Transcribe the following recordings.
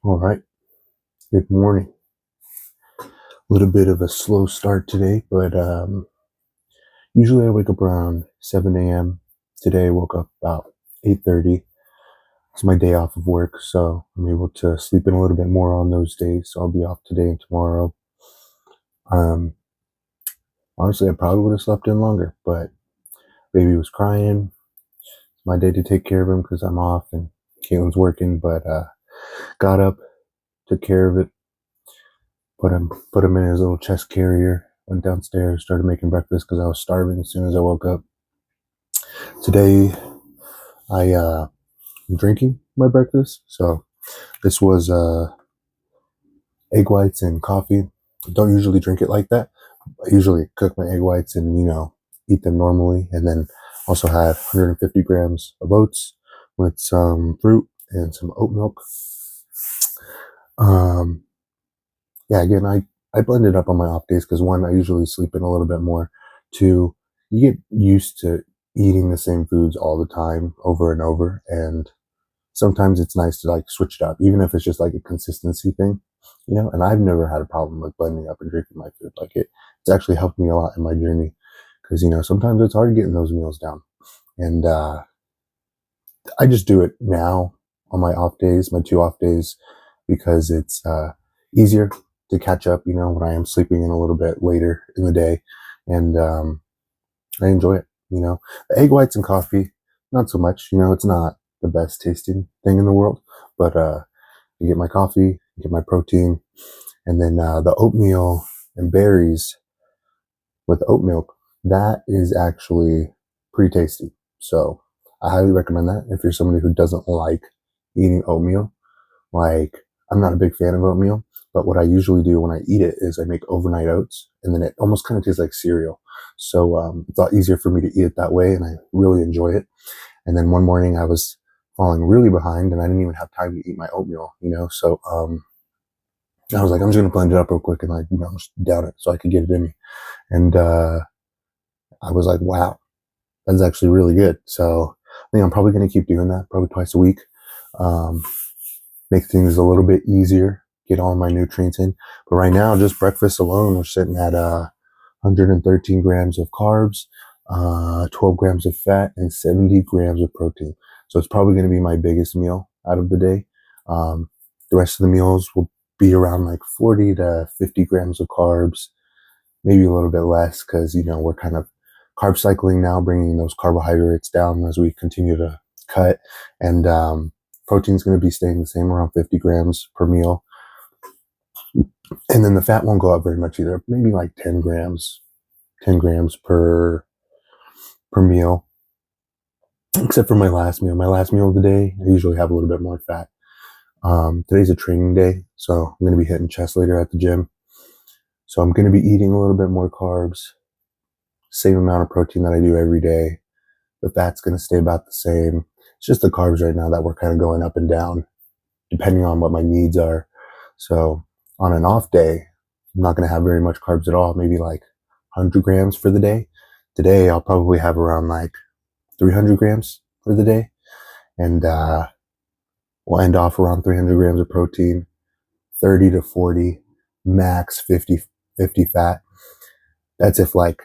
All right. Good morning. A little bit of a slow start today, but usually I wake up around 7 a.m. Today I woke up about 8:30. It's my day off of work, so I'm able to sleep in a little bit more on those days. So I'll be off today and tomorrow. Um, Honestly, I probably would have slept in longer, but baby was crying. It's my day to take care of him because I'm off and Caitlin's working. But got up, took care of it, put him in his little chest carrier, went downstairs, started making breakfast because I was starving as soon as I woke up. Today I'm drinking my breakfast. So this was egg whites and coffee. I don't usually drink it like that. I usually cook my egg whites and eat them normally, and then also had 150 grams of oats with some fruit and some oat milk. Um, yeah, again, I blend it up on my off days because one, I usually sleep in a little bit more. Two, you get used to eating the same foods all the time over and over, and sometimes it's nice to like switch it up, even if it's just like a consistency thing. And I've never had a problem with blending up and drinking my food. It's actually helped me a lot in my journey because sometimes it's hard getting those meals down, and I just do it now on my off days, my 2 off days, because it's easier to catch up. When I am sleeping in a little bit later in the day, and I enjoy it. The egg whites and coffee, not so much. It's not the best tasting thing in the world, but I get my coffee, get my protein, and then the oatmeal and berries with oat milk. That is actually pretty tasty. So I highly recommend that if you're somebody who doesn't like eating oatmeal. I'm not a big fan of oatmeal, but what I usually do when I eat it is I make overnight oats, and then it almost kind of tastes like cereal. So it's a lot easier for me to eat it that way, and I really enjoy it. And then one morning I was falling really behind, and I didn't even have time to eat my oatmeal. So I was like, I'm just gonna blend it up real quick and just down it so I could get it in me. And I was like, wow, that's actually really good. So I think I'm probably gonna keep doing that, probably twice a week. Um, Make things a little bit easier, get all my nutrients in. But right now, just breakfast alone, we're sitting at 113 grams of carbs, 12 grams of fat, and 70 grams of protein. So it's probably going to be my biggest meal out of the day. The rest of the meals will be around like 40 to 50 grams of carbs, maybe a little bit less because, we're kind of carb cycling now, bringing those carbohydrates down as we continue to cut. And protein's going to be staying the same, around 50 grams per meal. And then the fat won't go up very much either, maybe like 10 grams per meal, except for my last meal. My last meal of the day, I usually have a little bit more fat. Today's a training day, so I'm going to be hitting chest later at the gym. So I'm going to be eating a little bit more carbs, same amount of protein that I do every day. The fat's going to stay about the same. It's just the carbs right now that we're kind of going up and down, depending on what my needs are. So on an off day, I'm not going to have very much carbs at all, maybe like 100 grams for the day. Today, I'll probably have around like 300 grams for the day. And we'll end off around 300 grams of protein, 30 to 40, max 50 fat. That's if I'm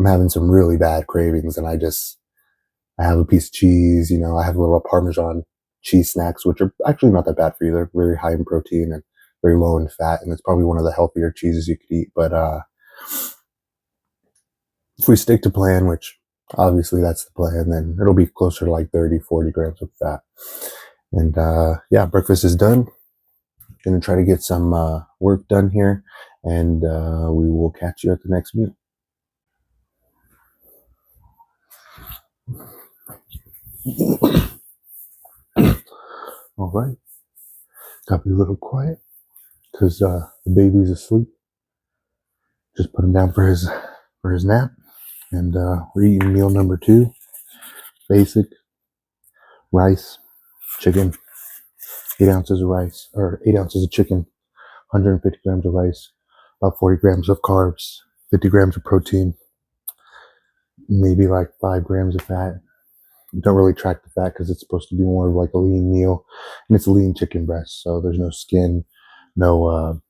having some really bad cravings and I have a piece of cheese, I have a little Parmesan cheese snacks, which are actually not that bad for you. They're very high in protein and very low in fat, and it's probably one of the healthier cheeses you could eat. But if we stick to plan, which obviously that's the plan, then it'll be closer to like 30, 40 grams of fat. And yeah, breakfast is done. Gonna try to get some work done here, and we will catch you at the next meal. All right, gotta be a little quiet because the baby's asleep. Just put him down for his nap, and we're eating meal number 2. Basic rice, chicken, 8 ounces of rice, or 8 ounces of chicken, 150 grams of rice, about 40 grams of carbs, 50 grams of protein, maybe like 5 grams of fat, Don't really track the fat because it's supposed to be more of like a lean meal, and it's a lean chicken breast, so there's no skin, no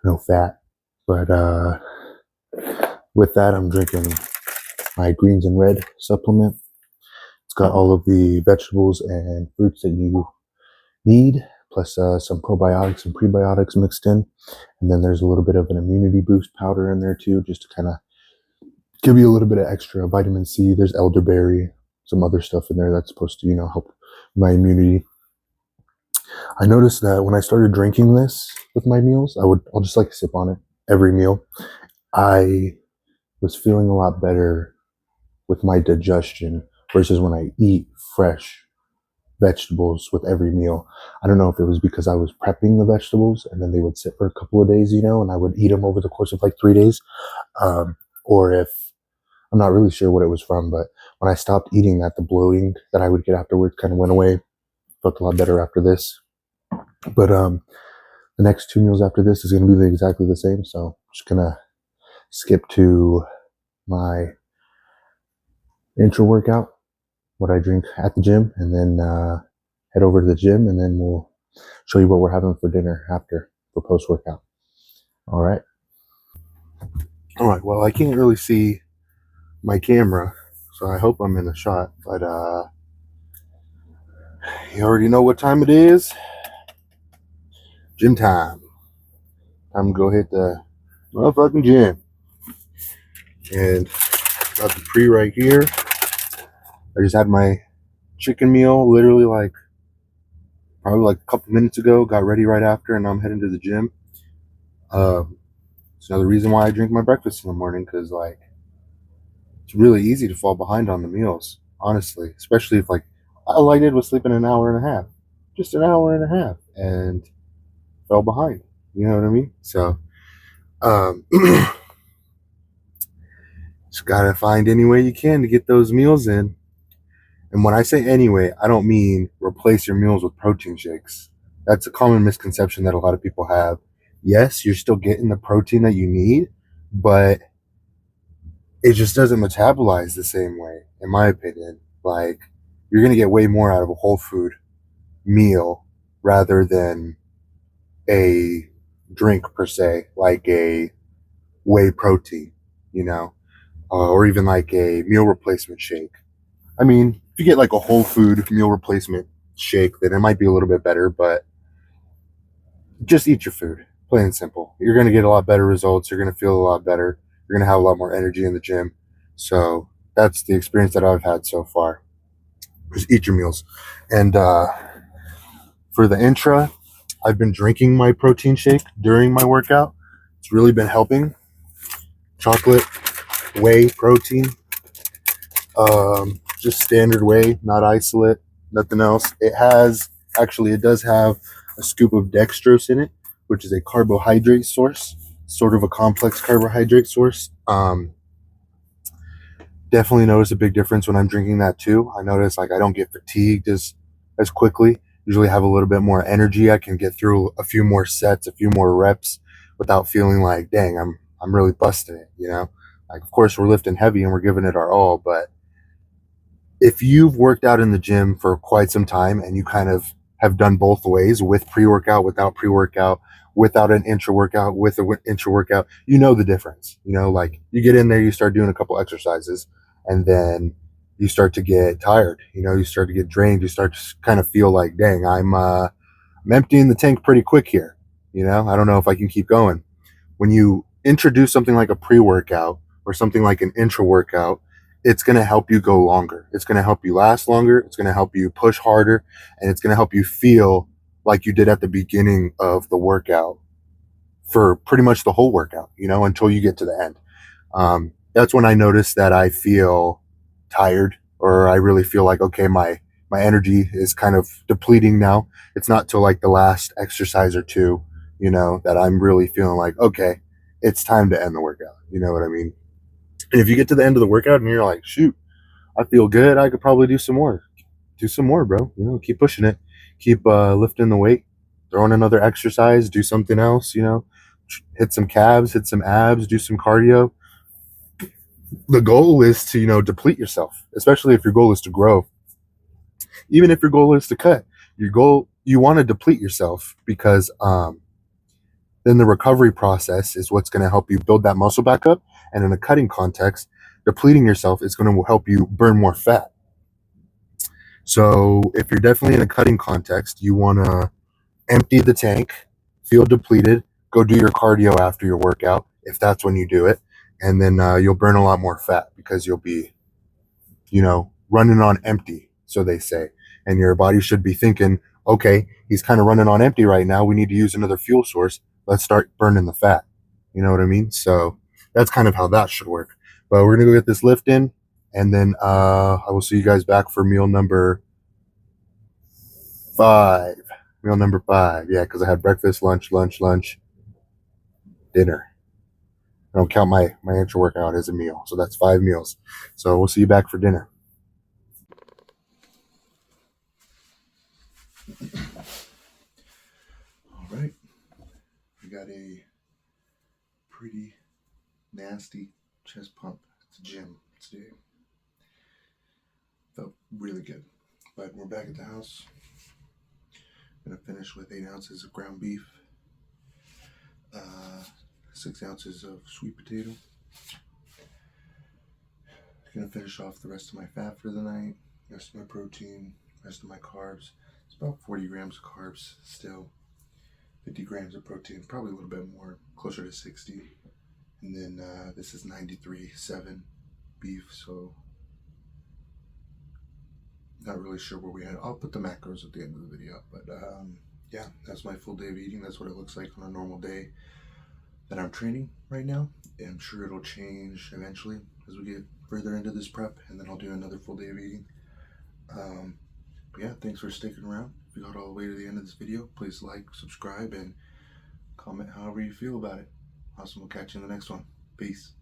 no fat. But with that, I'm drinking my greens and red supplement. It's got all of the vegetables and fruits that you need, plus some probiotics and prebiotics mixed in. And then there's a little bit of an immunity boost powder in there too, just to kind of give you a little bit of extra vitamin C. There's elderberry, some other stuff in there that's supposed to, help my immunity. I noticed that when I started drinking this with my meals, I'll just like sip on it every meal. I was feeling a lot better with my digestion versus when I eat fresh vegetables with every meal. I don't know if it was because I was prepping the vegetables and then they would sit for a couple of days, and I would eat them over the course of like 3 days. Or if I'm not really sure what it was from, but when I stopped eating that, the bloating that I would get afterwards kind of went away. Felt a lot better after this. But the next 2 meals after this is going to be exactly the same. So I'm just going to skip to my intro workout, what I drink at the gym, and then head over to the gym, and then we'll show you what we're having for dinner after for post workout. All right. Well, I can't really see my camera, so I hope I'm in the shot, but you already know what time it is. Gym time. Time to go hit the motherfucking gym. And got the pre right here. I just had my chicken meal literally probably like a couple minutes ago. Got ready right after, and now I'm heading to the gym. It's another reason why I drink my breakfast in the morning, because it's really easy to fall behind on the meals, honestly, especially if all I did was sleep in an hour and a half, just an hour and a half, and fell behind. You know what I mean? So just gotta find any way you can to get those meals in. And when I say anyway, I don't mean replace your meals with protein shakes. That's a common misconception that a lot of people have. Yes, you're still getting the protein that you need, but it just doesn't metabolize the same way, in my opinion. You're going to get way more out of a whole food meal rather than a drink per se, like a whey protein, or even like a meal replacement shake. I mean, if you get like a whole food meal replacement shake, then it might be a little bit better, but just eat your food, plain and simple. You're going to get a lot better results. You're going to feel a lot better. You're going to have a lot more energy in the gym. So that's the experience that I've had so far. Just eat your meals. And for the intra, I've been drinking my protein shake during my workout. It's really been helping. Chocolate, whey protein, just standard whey, not isolate, nothing else. It does have a scoop of dextrose in it, which is a carbohydrate source, sort of a complex carbohydrate source. Definitely notice a big difference when I'm drinking that too. I notice I don't get fatigued as quickly. Usually have a little bit more energy. I can get through a few more sets, a few more reps without feeling like, dang, I'm really busting it, of course we're lifting heavy and we're giving it our all, but if you've worked out in the gym for quite some time and you kind of have done both ways, with pre-workout, without pre-workout, without an intra-workout, with an intra-workout, you know the difference. You get in there, you start doing a couple exercises, and then you start to get tired. You start to get drained. You start to kind of feel like, dang, I'm emptying the tank pretty quick here. I don't know if I can keep going. When you introduce something like a pre-workout or something like an intra-workout, it's going to help you go longer. It's going to help you last longer. It's going to help you push harder, and it's going to help you feel like you did at the beginning of the workout for pretty much the whole workout, until you get to the end. That's when I notice that I feel tired, or I really feel like, okay, my energy is kind of depleting now. It's not till like the last exercise or two, that I'm really feeling like, okay, it's time to end the workout. You know what I mean? And if you get to the end of the workout and you're like, shoot, I feel good, I could probably do some more. Do some more, bro. Keep pushing it. Keep lifting the weight, throw in another exercise, do something else, hit some calves, hit some abs, do some cardio. the goal is to, deplete yourself, especially if your goal is to grow. Even if your goal is to cut, you want to deplete yourself because then the recovery process is what's going to help you build that muscle back up. And in a cutting context, depleting yourself is going to help you burn more fat. So if you're definitely in a cutting context, you want to empty the tank, feel depleted, go do your cardio after your workout, if that's when you do it. And then you'll burn a lot more fat because you'll be, running on empty, so they say. And your body should be thinking, okay, he's kind of running on empty right now. We need to use another fuel source. Let's start burning the fat. You know what I mean? So that's kind of how that should work. But we're going to go get this lift in. And then I will see you guys back for meal number 5. Meal number 5. Yeah, because I had breakfast, lunch, dinner. I don't count my actual workout as a meal. So that's 5 meals. So we'll see you back for dinner. All right. We got a pretty nasty chest pump at the gym today. Felt really good. But we're back at the house. Gonna finish with 8 ounces of ground beef, 6 ounces of sweet potato. Gonna finish off the rest of my fat for the night, rest of my protein, rest of my carbs. It's about 40 grams of carbs still, 50 grams of protein, probably a little bit more, closer to 60. And then this is 93.7 beef, so not really sure where we had. I'll put the macros at the end of the video, but yeah, that's my full day of eating. That's what it looks like on a normal day that I'm training right now. And I'm sure it'll change eventually as we get further into this prep, and then I'll do another full day of eating. But yeah, thanks for sticking around. If you got all the way to the end of this video, please like, subscribe, and comment however you feel about it. Awesome. We'll catch you in the next one. Peace.